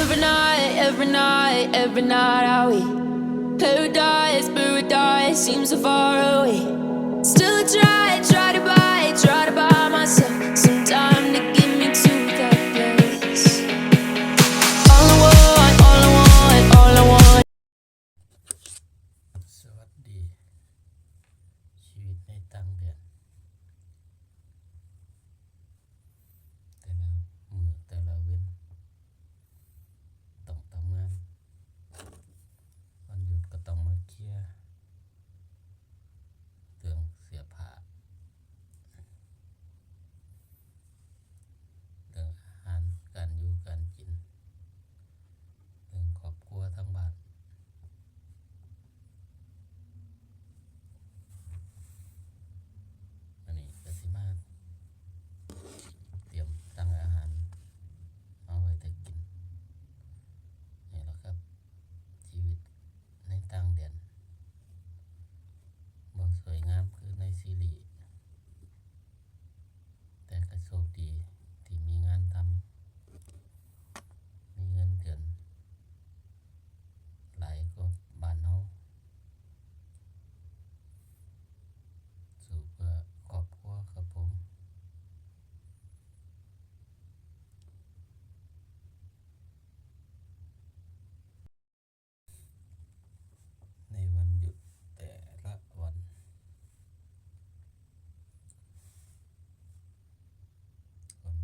every night are we paradise seems so far away. Still try to buy myself some time to get me to that place. All I want สวัสดีชีวิตในต่างแดนแต่ละมื้อแต่ละเว้นต้องทำงานวันหยุดก็ต้องมาเคลียร์เรื่องเสื้อผ้าเรื่องอาหารการอยู่การกินเรื่องครอบครัวทั้งบ้านอันนี้ก็สิมาเตรียมตั้งอาหารเอาไว้ถ้ากินนี่แหละครับชีวิตในต่างแดนบ่สวยงามคือในซีรีส์แต่ก็โชคดีที่มีงานทำมีเงินเดือนหลายกว่าบ้านเฮาสู้เพื่อครอบครัวครับผมในวันหยุดแต่ละวันคน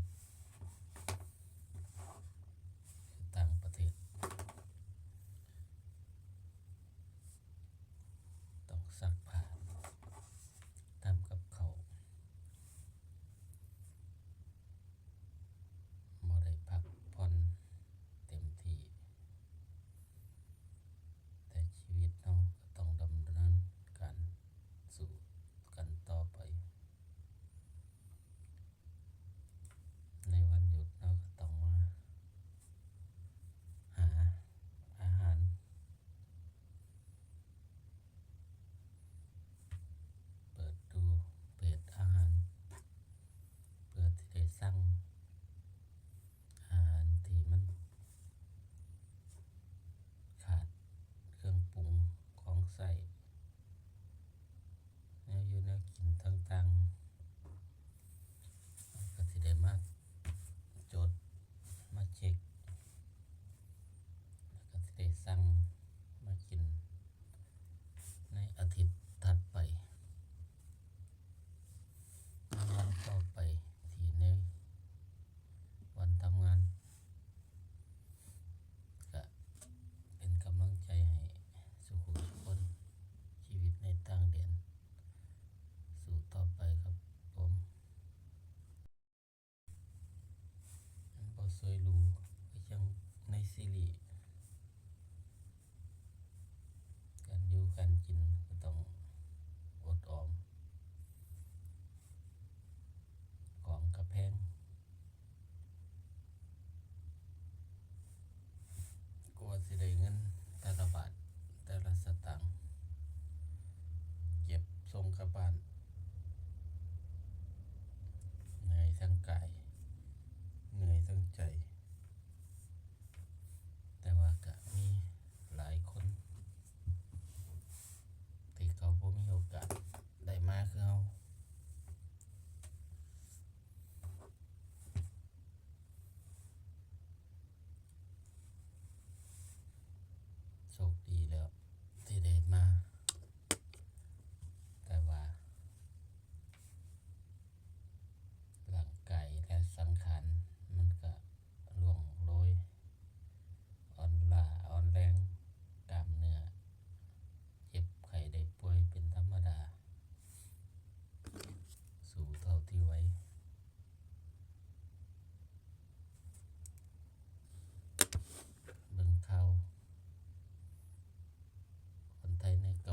ต่างประเทศต้องซักผ้าทำกับข้าวบ่ได้พักผ่อนเต็มที่แต่ชีวิตเราก็ต้องดำเนินการสู่กันต่อไปในวันหยุดเราก็ต้องมาหาอาหารเปิดดูเพจอาหารเพื่อที่ได้สั่งอาหารที่มันขาดเครื่องปรุงของใส่แนวอยู่แนวกินต่างๆก็สิได้มาจดมาเช็คแล้วก็สิได้สั่งมากินในอาทิตย์ถัดไปในวันต่อไปที่ในวันทำงานก็เป็นกำลังใจให้สุขุทุกคนชีวิตในต่างแดนสู่ต่อไปครับผมมันบ่สวยหรูก็ยังในซีรีส์การอยู่การกินก็ต้องอดออมของกระแพงกว่าสิได้เงินแต่ละบาทแต่ละสตางค์เก็บส่งกลับบ้านเหนื่อยทั้งกายเหนื่อยทั้งใจแต่ว่าก็มีหลายคนที่เขาบ่มีโอกาสได้มาคือเฮาโชคดีแล้วที่ได้มาแต่ว่าร่างกายและสังขารมันก็ล่วงโรยอ่อนล้าอ่อนแรงกล้ามเนื้อเจ็บไข้ได้ป่วยเป็นธรรมดาสู่เท่าที่ไหวเบิ่งข่าวคนไทยในเกา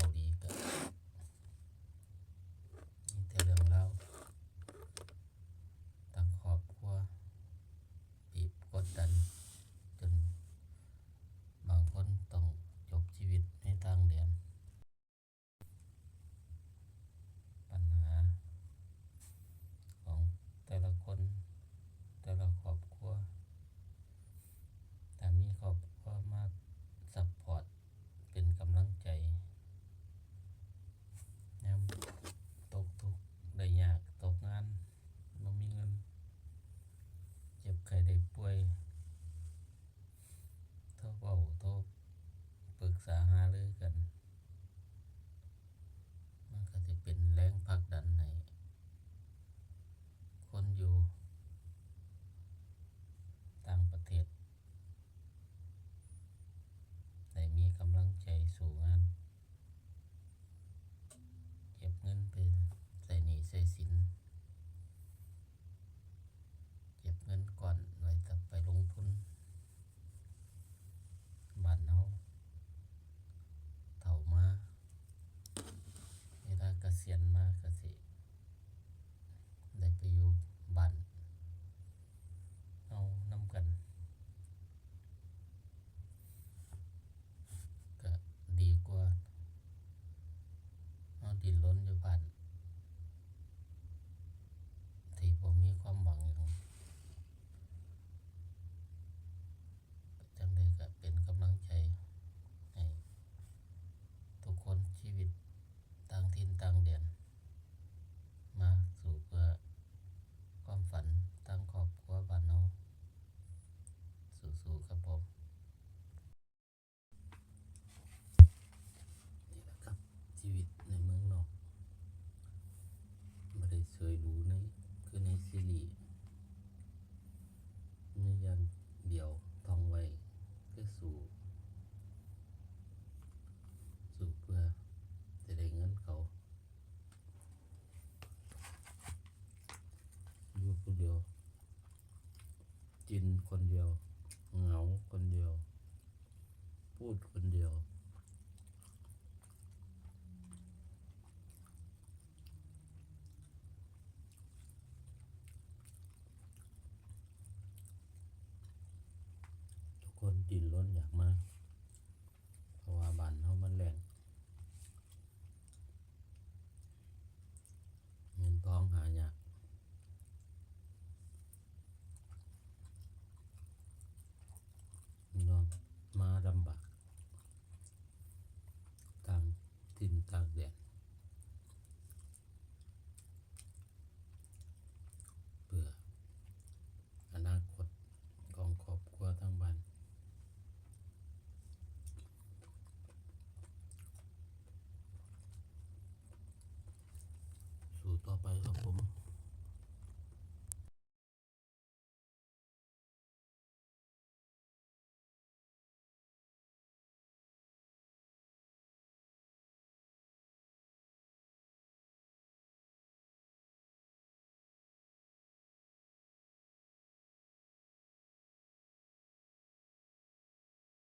อยู่บ้านที่บ่มีความหวังหยังจังใดก็เป็นกำลังใจให้ทุกคนชีวิตต่างถิ่นต่างแดนมาสู่เพื่อความฝันทางครอบครัวบ้านเฮาสู้ๆครับผมนี่แหละครับชีวิตในเมืองนอกบ่ได้สวยหรูในคือในซีรีส์มีอย่างเดียวท่องไว้คือสู้เพื่อจะได้เงินเขาอยู่คนเดียวกินคนเดียวเหงาคนเดียวพูดคนเดียวทุกคนดิ้นรนอยากมาเพราะว่าบ้านเฮามันแล้ง